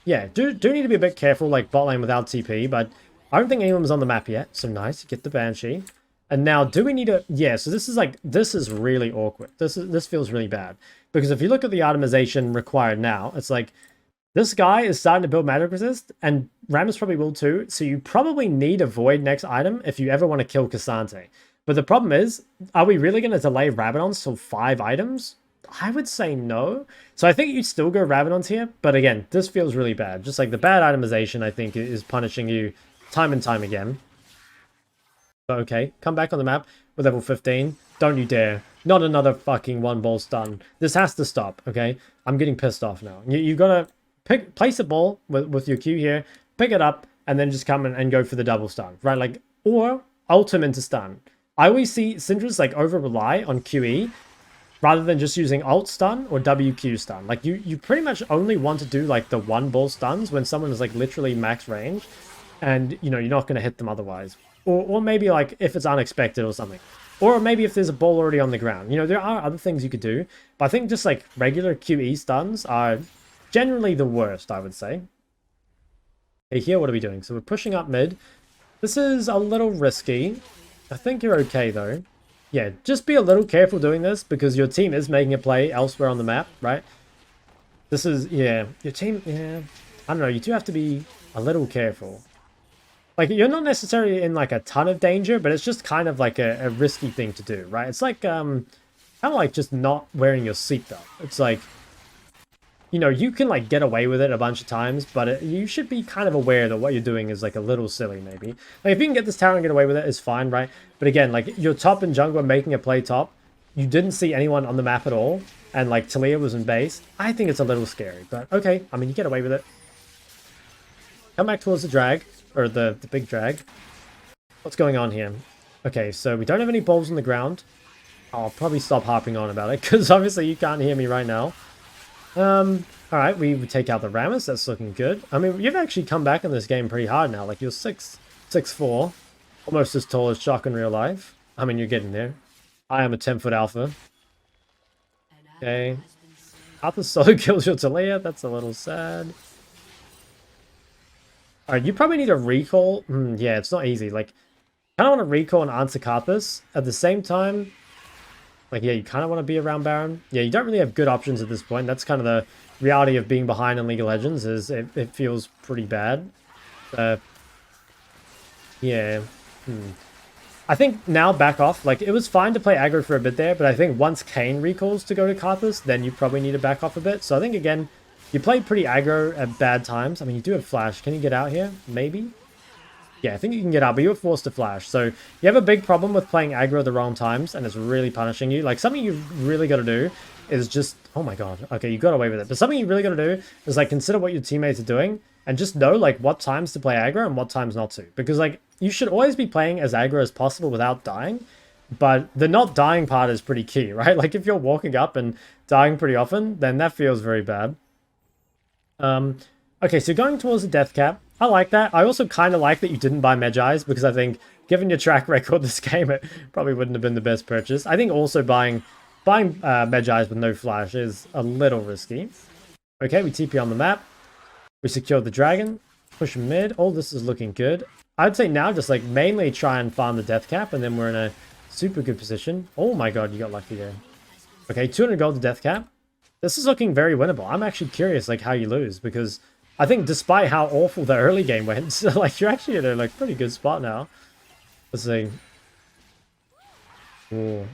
Yeah, do need to be a bit careful, like bot lane without TP, but I don't think anyone was on the map yet. So nice, get the Banshee. And now, do we need a... Yeah, so this is really awkward. This feels really bad. Because if you look at the itemization required now, it's like, this guy is starting to build magic resist, and Rammus probably will too, so you probably need a Void next item if you ever want to kill Cassante. But the problem is, are we really going to delay Rabadons till 5 items? I would say no. So I think you'd still go Rabadons here, but again, this feels really bad. Just like the bad itemization, I think, is punishing you time and time again. But okay, come back on the map with level 15. Don't you dare. Not another fucking one ball stun. This has to stop, okay? I'm getting pissed off now. You gotta place a ball with your Q here, pick it up, and then just come and go for the double stun, right? Like, or ult him into stun. I always see Syndra's like over rely on QE rather than just using alt stun or WQ stun. Like you pretty much only want to do like the one ball stuns when someone is like literally max range, and you know you're not going to hit them otherwise. Or maybe like if it's unexpected or something. Or maybe if there's a ball already on the ground. You know, there are other things you could do, but I think just like regular QE stuns are generally the worst, I would say. Okay, here what are we doing? So we're pushing up mid. This is a little risky. I think you're okay though. Yeah, just be a little careful doing this because your team is making a play elsewhere on the map, right? This is, yeah, your team, yeah. I don't know, you do have to be a little careful. Like, you're not necessarily in, like, a ton of danger, but it's just kind of, like, a risky thing to do, right? It's like, kind of like just not wearing your seatbelt. It's like, you know, you can, like, get away with it a bunch of times, but you should be kind of aware that what you're doing is, like, a little silly, maybe. Like, if you can get this tower and get away with it, it's fine, right? But again, like, your top and jungle are making a play top. You didn't see anyone on the map at all, and, like, Talia was in base. I think it's a little scary, but okay. I mean, you get away with it. Come back towards the drag. Or the big drag. What's going on here? Okay, so we don't have any balls on the ground. I'll probably stop harping on about it, because obviously you can't hear me right now. Alright, we take out the Rammus. That's looking good. I mean, you've actually come back in this game pretty hard now. Like, you're 6'4". Almost as tall as Shok in real life. I mean, you're getting there. I am a 10-foot alpha. Okay. Alpha solo kills your Talia. That's a little sad. Alright, you probably need a recall. Yeah, it's not easy. Like, kind of want to recall and answer Karthus. At the same time, like, yeah, you kind of want to be around Baron. Yeah, you don't really have good options at this point. That's kind of the reality of being behind in League of Legends, is it feels pretty bad. Yeah. I think now back off. Like, it was fine to play aggro for a bit there, but I think once Kayn recalls to go to Karthus, then you probably need to back off a bit. So I think, again, you played pretty aggro at bad times. I mean, you do have flash. Can you get out here? Maybe? Yeah, I think you can get out, but you were forced to flash. So you have a big problem with playing aggro at the wrong times, and it's really punishing you. Like, something you've really got to do is just... Oh my god. Okay, you got away with it. But something you really got to do is, like, consider what your teammates are doing, and just know, like, what times to play aggro and what times not to. Because, like, you should always be playing as aggro as possible without dying. But the not dying part is pretty key, right? Like, if you're walking up and dying pretty often, then that feels very bad. Okay, so going towards the death cap, I like that. I also kind of like that you didn't buy Medjai's, because I think, given your track record this game, it probably wouldn't have been the best purchase. I think also buying Medjai's with no flash is a little risky. Okay, we TP on the map. We secured the dragon. Push mid. Oh, this is looking good. I'd say now just, like, mainly try and farm the death cap, and then we're in a super good position. Oh my god, you got lucky there. Okay, 200 gold to death cap. This is looking very winnable. I'm actually curious, like, how you lose, because I think despite how awful the early game went, so, like, you're actually in a, like, pretty good spot now. Let's see. Ooh.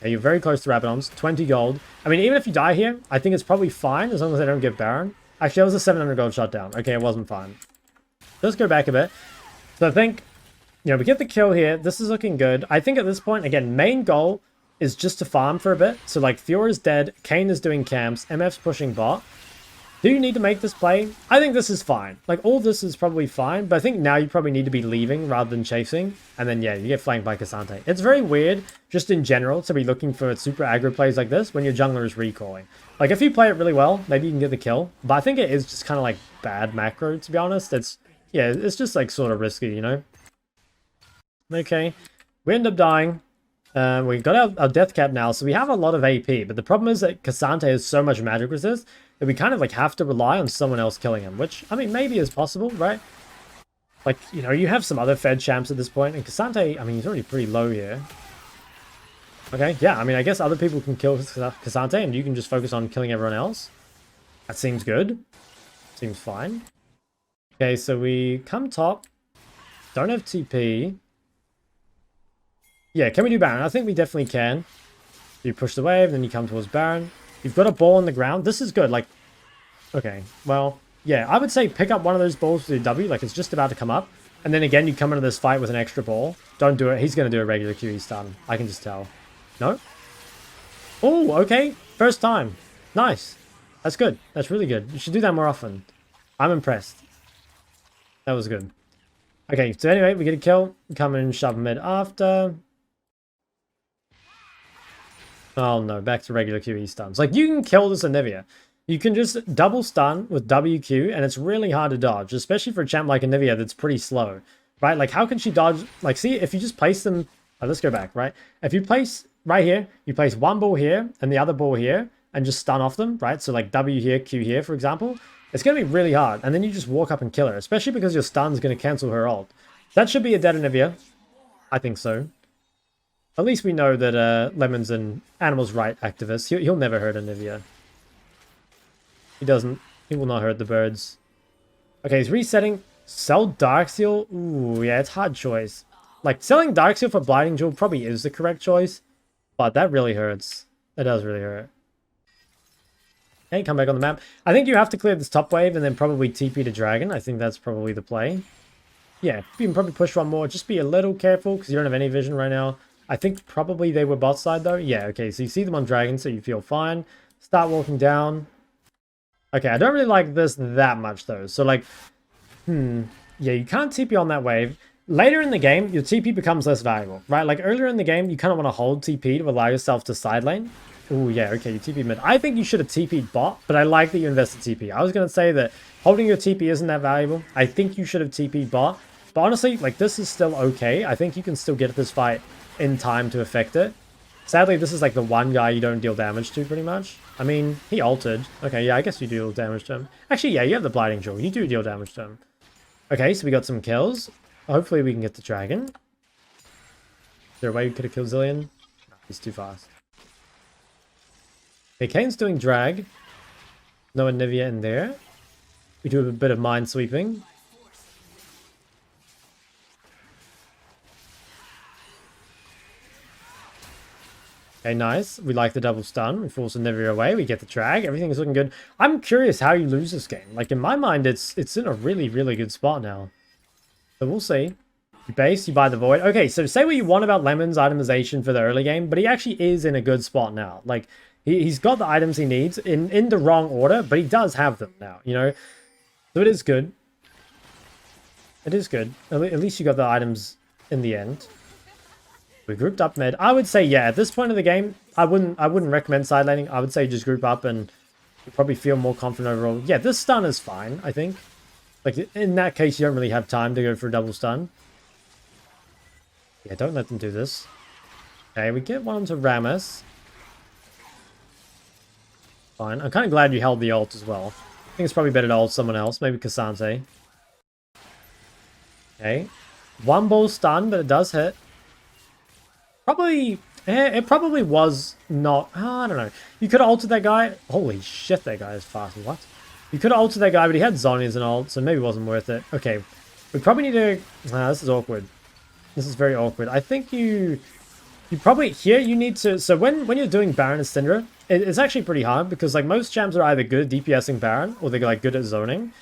Yeah, you're very close to Rabadons. 20 gold. I mean, even if you die here, I think it's probably fine, as long as they don't get Baron. Actually, that was a 700 gold shutdown. Okay, it wasn't fine. Let's go back a bit. So I think, you know, we get the kill here. This is looking good. I think at this point, again, main goal is just to farm for a bit. So, like, Fiora's dead, Kayn is doing camps, MF's pushing bot. Do you need to make this play? I think this is fine. Like, all this is probably fine, but I think now you probably need to be leaving rather than chasing. And then, yeah, you get flanked by Cassante. It's very weird, just in general, to be looking for super aggro plays like this when your jungler is recalling. Like, if you play it really well, maybe you can get the kill. But I think it is just kind of, like, bad macro, to be honest. It's yeah, it's just like sort of risky, you know? Okay, we end up dying. We got our death cap now, so we have a lot of AP, but the problem is that Cassante has so much magic resist that we kind of like have to rely on someone else killing him, which, I mean, maybe is possible, right? Like, you know, you have some other Fed champs at this point, and Cassante, I mean, he's already pretty low here. Okay, yeah, I mean, I guess other people can kill Cassante, and you can just focus on killing everyone else. That seems good. Seems fine. Okay, so we come top. Don't have TP. Yeah, can we do Baron? I think we definitely can. You push the wave, then you come towards Baron. You've got a ball on the ground. This is good. Like, okay, well, yeah, I would say pick up one of those balls with your W. Like, it's just about to come up. And then again, you come into this fight with an extra ball. Don't do it. He's going to do a regular QE stun. I can just tell. No? Oh, okay. First time. Nice. That's good. That's really good. You should do that more often. I'm impressed. That was good. Okay, so anyway, we get a kill. Come in and shove mid after. Oh no, back to regular QE stuns. Like, you can kill this Anivia. You can just double stun with WQ, and it's really hard to dodge, especially for a champ like Anivia that's pretty slow, right? Like, how can she dodge? Like, see, if you just place them... Oh, let's go back, right? If you place right here, you place one ball here and the other ball here, and just stun off them, right? So, like, W here, Q here, for example. It's going to be really hard, and then you just walk up and kill her, especially because your stun's going to cancel her ult. That should be a dead Anivia. I think so. At least we know that Lemon's an animals' right activist. He'll never hurt Anivia. He doesn't. He will not hurt the birds. Okay, he's resetting. Sell Darksteel. Ooh, yeah, it's a hard choice. Like, selling Darksteel for Blighting Jewel probably is the correct choice. But that really hurts. That does really hurt. Okay, come back on the map. I think you have to clear this top wave and then probably TP to Dragon. I think that's probably the play. Yeah, you can probably push one more. Just be a little careful because you don't have any vision right now. I think probably they were bot side though. Yeah, okay, so you see them on Dragon, so you feel fine. Start walking down. Okay, I don't really like this that much though. So like, yeah, you can't TP on that wave. Later in the game, your TP becomes less valuable, right? Like earlier in the game, you kind of want to hold TP to allow yourself to side lane. Oh yeah, okay, you TP mid. I think you should have TP'd bot, but I like that you invested TP. I was going to say that holding your TP isn't that valuable. I think you should have TP'd bot. But honestly, like this is still okay. I think you can still get this fight in time to affect it. Sadly, this is like the one guy you don't deal damage to pretty much. I mean, he altered. Okay, yeah, I guess you deal damage to him. Actually, yeah, you have the Blighting Jewel. You do deal damage to him. Okay, so we got some kills. Hopefully we can get the Dragon. Is there a way we could have killed Zillion? No, he's too fast. Okay, Kane's doing drag. No Anivia in there. We do a bit of mind sweeping. Okay, nice. We like the double stun. We force Anivia away. We get the drag. Everything is looking good. I'm curious how you lose this game. Like, in my mind, it's in a really, really good spot now. So we'll see. You base, you buy the Void. Okay, so say what you want about Lemon's itemization for the early game, but he actually is in a good spot now. Like, he's got the items he needs in the wrong order, but he does have them now, you know? So it is good. It is good. At least you got the items in the end. We grouped up mid. I would say, yeah, at this point of the game, I wouldn't recommend side laning. I would say just group up and you probably feel more confident overall. Yeah, this stun is fine, I think. Like, in that case, you don't really have time to go for a double stun. Yeah, don't let them do this. Okay, we get one to Rammus. Fine. I'm kind of glad you held the ult as well. I think it's probably better to ult someone else. Maybe Cassante. Okay. One ball stun, but it does hit. Probably... it probably was not... Oh, I don't know. You could have ulted that guy. Holy shit, that guy is fast. What? You could have ulted that guy, but he had Zhonya's as an ult, so maybe it wasn't worth it. Okay. We probably need to... this is awkward. This is very awkward. I think you probably... Here, you need to... So when you're doing Baron and Syndra, it's actually pretty hard, because like most champs are either good at DPSing Baron, or they're like good at zoning.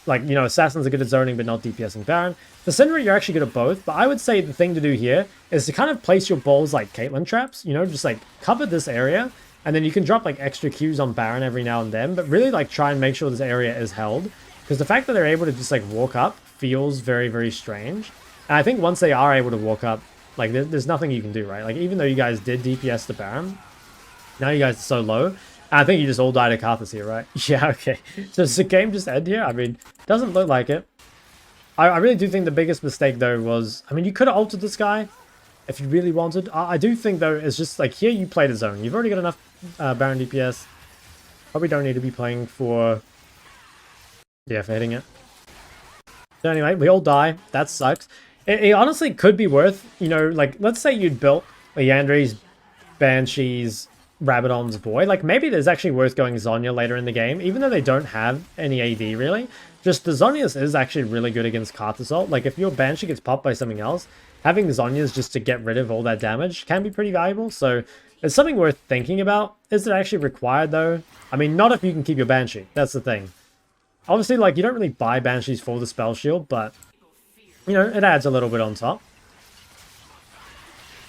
Like, you know, Assassins are good at zoning, but not DPSing Baron. For Syndra, you're actually good at both, but I would say the thing to do here is to kind of place your balls like Caitlyn traps, you know, just like cover this area, and then you can drop like extra Qs on Baron every now and then, but really like try and make sure this area is held, because the fact that they're able to just like walk up feels very, very strange. And I think once they are able to walk up, like there's nothing you can do, right? Like even though you guys did DPS the Baron, now you guys are so low. I think you just all died to Karthus here, right? Yeah, okay. So does the game just end here? I mean, doesn't look like it. I really do think the biggest mistake, though, was... I mean, you could have altered this guy if you really wanted. I do think, though, it's just like, here you play the zone. You've already got enough Baron DPS. Probably don't need to be playing for... Yeah, for hitting it. So anyway, we all die. That sucks. It honestly could be worth, you know, like, let's say you'd built Leandri's, Banshees, Rabadon's Void. Like, maybe it is actually worth going Zhonya later in the game, even though they don't have any AD, really. Just the Zhonya's is actually really good against Cart Assault. Like, if your Banshee gets popped by something else, having Zhonya's just to get rid of all that damage can be pretty valuable. So, it's something worth thinking about. Is it actually required, though? I mean, not if you can keep your Banshee. That's the thing. Obviously, like, you don't really buy Banshees for the spell shield, but, you know, it adds a little bit on top.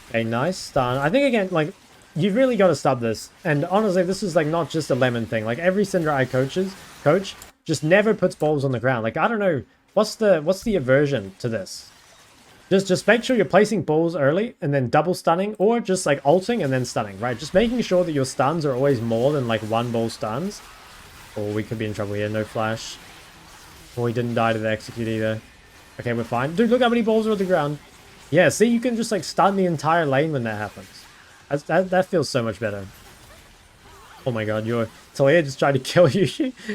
Okay, nice stun. I think, again, like, you've really got to stop this. And honestly, this is, like, not just a Lemon thing. Like, every Syndra I coach just never puts balls on the ground. Like, I don't know, what's the aversion to this? Just make sure you're placing balls early and then double stunning, or just, like, ulting and then stunning, right? Just making sure that your stuns are always more than, like, one ball stuns. Oh, we could be in trouble here. No flash. Oh, he didn't die to the execute either. Okay, we're fine. Dude, look how many balls are on the ground. Yeah, see, you can just, like, stun the entire lane when that happens. That feels so much better. Oh my god, your Talia just tried to kill you.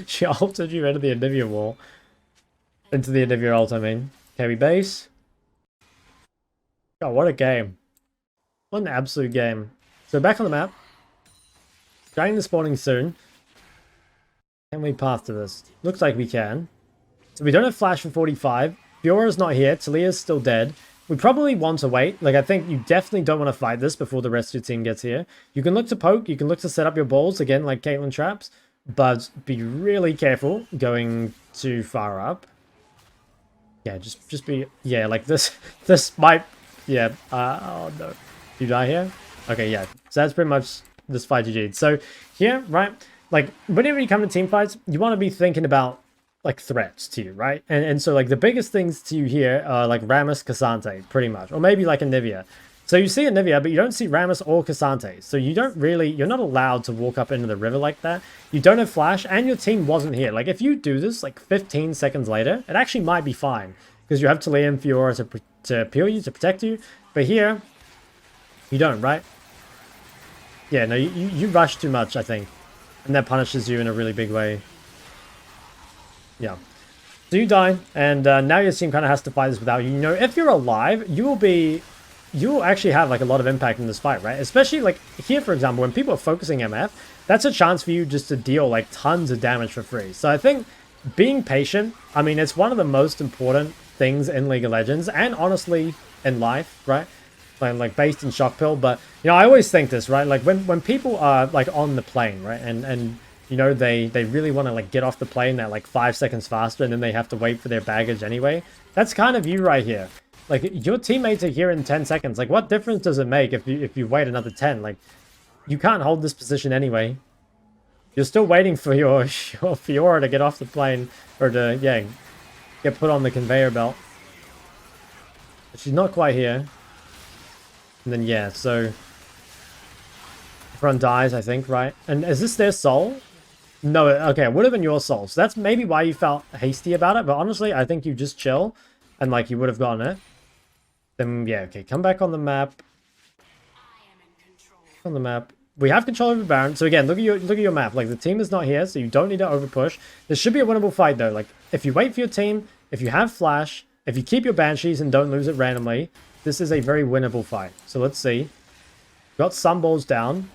She ulted you into the Anivia wall. Into the Anivia ult, I mean. Okay, we base. God, what a game. What an absolute game. So back on the map. Dragon is spawning soon. Can we path to this? Looks like we can. So we don't have flash for 45. Fiora's not here. Talia's still dead. We probably want to wait. Like, I think you definitely don't want to fight this before the rest of your team gets here. You can look to poke. You can look to set up your balls, again, like Caitlyn traps. But be really careful going too far up. Yeah, just be... Yeah, like this might... Yeah, oh no. You die here? Okay, yeah. So that's pretty much this fight GG. So here, right... Like, whenever you come to team fights, you want to be thinking about, like, threats to you, right? And so, like, the biggest things to you here are, like, Rammus, Cassante, pretty much. Or maybe, like, Anivia. So you see Anivia, but you don't see Rammus or Cassante. So you don't really... You're not allowed to walk up into the river like that. You don't have flash, and your team wasn't here. Like, if you do this, like, 15 seconds later, it actually might be fine. Because you have Talia and Fiora to peel you, to protect you. But here, you don't, right? Yeah, no, you rush too much, I think. And that punishes you in a really big way. Yeah. So you die, and now your team kind of has to fight this without you. You know, if you're alive, you will actually have, like, a lot of impact in this fight, right? Especially, like, here, for example, when people are focusing MF, that's a chance for you just to deal, like, tons of damage for free. So I think being patient, I mean, it's one of the most important things in League of Legends, and honestly, in life, right? Like based in Shok Pill, but you know, I always think this, right? Like when people are like on the plane, right, and you know they really want to like get off the plane at like 5 seconds faster, and then they have to wait for their baggage anyway. That's kind of you right here. Like, your teammates are here in 10 seconds. Like, what difference does it make if you wait another 10? Like, you can't hold this position anyway. You're still waiting for your Fiora to get off the plane, or to get put on the conveyor belt. But she's not quite here. And then, yeah, so... everyone dies, I think, right? And is this their soul? No, okay, it would have been your soul. So that's maybe why you felt hasty about it. But honestly, I think you just chill. And, like, you would have gotten it. Then, yeah, okay, come back on the map. On the map. We have control over Baron. So, again, look at your map. Like, the team is not here, so you don't need to overpush. This should be a winnable fight, though. Like, if you wait for your team, if you have flash, if you keep your Banshees and don't lose it randomly... this is a very winnable fight. So let's see. Got some balls down.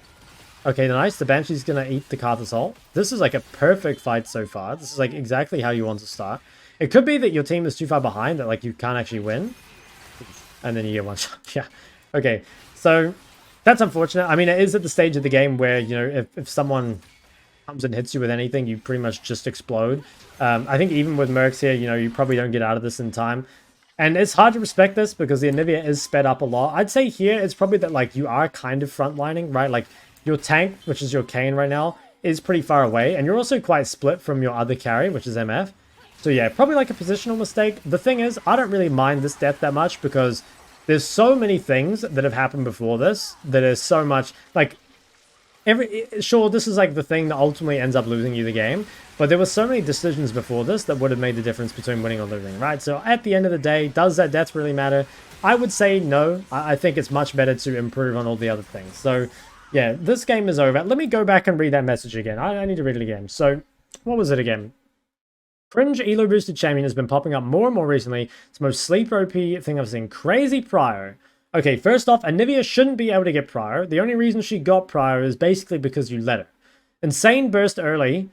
Okay, nice. The Banshee's going to eat the Cart Assault. This is like a perfect fight so far. This is like exactly how you want to start. It could be that your team is too far behind that like you can't actually win. And then you get one shot. Yeah. Okay, so that's unfortunate. I mean, it is at the stage of the game where, you know, if someone comes and hits you with anything, you pretty much just explode. I think even with Mercs here, you know, you probably don't get out of this in time. And it's hard to respect this because the Anivia is sped up a lot. I'd say here it's probably that like you are kind of frontlining, right? Like your tank, which is your Kayn right now, is pretty far away. And you're also quite split from your other carry, which is MF. So yeah, probably like a positional mistake. The thing is, I don't really mind this death that much because there's so many things that have happened before this that is so much... like, sure, this is like the thing that ultimately ends up losing you the game, but there were so many decisions before this that would have made the difference between winning or losing, right? So at the end of the day, does that death really matter? I would say no. I think it's much better to improve on all the other things. So yeah, this game is over. Let me go back and read that message again. I need to read it again. So what was it again? Cringe Elo boosted champion has been popping up more and more recently. It's the most sleeper OP thing I've seen. Crazy Prior. Okay, first off, Anivia shouldn't be able to get Prior. The only reason she got Prior is basically because you let her. Insane burst early.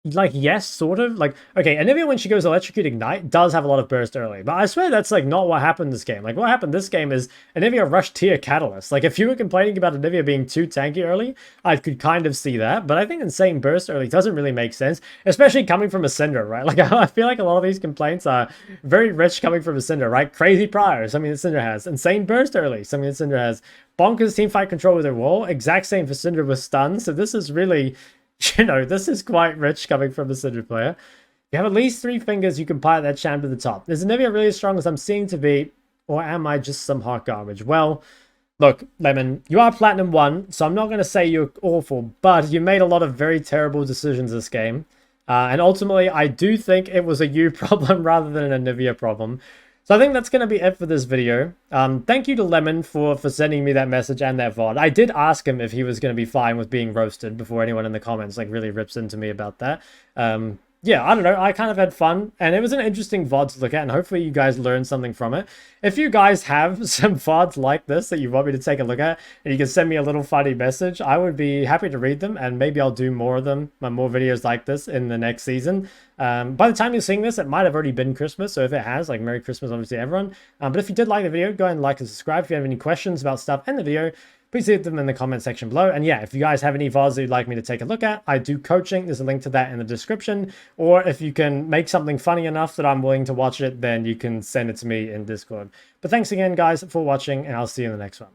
Like, yes, sort of. Like, okay, Anivia, when she goes Electrocute Ignite, does have a lot of burst early. But I swear that's, like, not what happened this game. Like, what happened this game is Anivia rushed tier Catalyst. Like, if you were complaining about Anivia being too tanky early, I could kind of see that. But I think Insane burst early doesn't really make sense, especially coming from a Cinder, right? Like, I feel like a lot of these complaints are very rich coming from a Cinder, right? Crazy Prior, something that Cinder has. Insane burst early, something that Cinder has. Bonkers teamfight control with her wall, exact same for Cinder with stun. So this is really... You know, this is quite rich coming from a Cinder player. You have at least 3 fingers, you can pilot that champ to the top. Is Anivia really as strong as I'm seeing to be, or am I just some hot garbage? Well, look, Lemon, you are Platinum 1, so I'm not going to say you're awful, but you made a lot of very terrible decisions this game. And ultimately, I do think it was a you problem rather than an Anivia problem. So I think that's going to be it for this video. Thank you to Lemon for sending me that message and that VOD. I did ask him if he was going to be fine with being roasted before anyone in the comments like really rips into me about that. Yeah, I don't know. I kind of had fun, and it was an interesting VOD to look at, and hopefully you guys learned something from it. If you guys have some VODs like this that you want me to take a look at, and you can send me a little funny message, I would be happy to read them, and maybe I'll do more of them, more videos like this in the next season. By the time you're seeing this, it might have already been Christmas, so if it has, like, Merry Christmas, obviously, everyone. But if you did like the video, go ahead and like and subscribe. If you have any questions about stuff in the video, please leave them in the comment section below. And yeah, if you guys have any VODs that you'd like me to take a look at, I do coaching. There's a link to that in the description. Or if you can make something funny enough that I'm willing to watch it, then you can send it to me in Discord. But thanks again, guys, for watching, and I'll see you in the next one.